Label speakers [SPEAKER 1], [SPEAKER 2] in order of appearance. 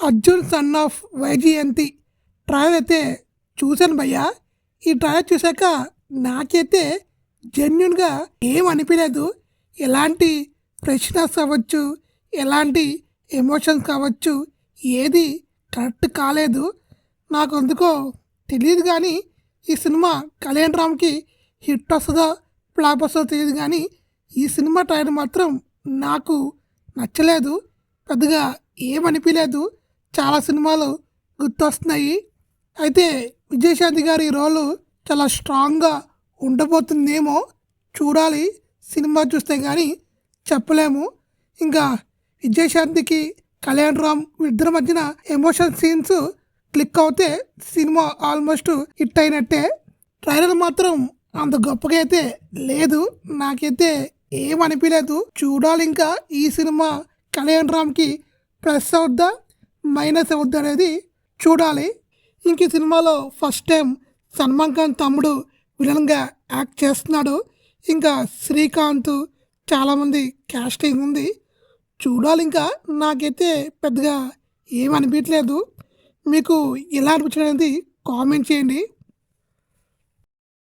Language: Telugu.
[SPEAKER 1] Arjun son of Vyjayanthi trailer అయితే చూశాను భయ్యా. ఈ ట్రైలర్ చూశాక నాకైతే జెన్యున్గా ఏం అనిపించలేదు. ఎలాంటి ఫ్రెష్నెస్ అవ్వచ్చు, ఎలాంటి ఎమోషన్స్ కావచ్చు, ఏది కరెక్ట్ కాలేదు. నాకు ఎందుకో తెలియదు కానీ ఈ సినిమా కళ్యాణ్ రామ్కి హిట్ వస్తుందో ఫ్లాప్ వస్తుందో తెలియదు కానీ ఈ సినిమా ట్రైలర్ మాత్రం నాకు నచ్చలేదు. పెద్దగా ఏమనిపించలేదు. చాలా సినిమాలు గుర్తొస్తున్నాయి. అయితే విజయశాంతి గారి రోలు చాలా స్ట్రాంగ్గా ఉండబోతుందేమో, చూడాలి. సినిమా చూస్తే కానీ చెప్పలేము. ఇంకా విజయశాంతికి కళ్యాణ్ రామ్ ఇద్దరి మధ్యన ఎమోషన్ సీన్స్ క్లిక్ అవుతే సినిమా ఆల్మోస్ట్ హిట్ అయినట్టే. ట్రైలర్ మాత్రం అంత గొప్పగా అయితే లేదు. నాకైతే ఏమనిపించలేదు. చూడాలి ఇంకా ఈ సినిమా కళ్యాణ్ రామ్కి ప్లస్ అవుద్దా మైనస్ అవుద్దా అనేది చూడాలి. ఇంక ఈ సినిమాలో ఫస్ట్ టైం సల్మాన్ ఖాన్ తమ్ముడు విలన్గా యాక్ట్ చేస్తున్నాడు. ఇంకా శ్రీకాంత్ చాలామంది క్యాస్టింగ్ ఉంది. చూడాలి. ఇంకా నాకైతే పెద్దగా ఏమనిపించలేదు. మీకు ఎలా అనిపించడం అనేది కామెంట్ చేయండి.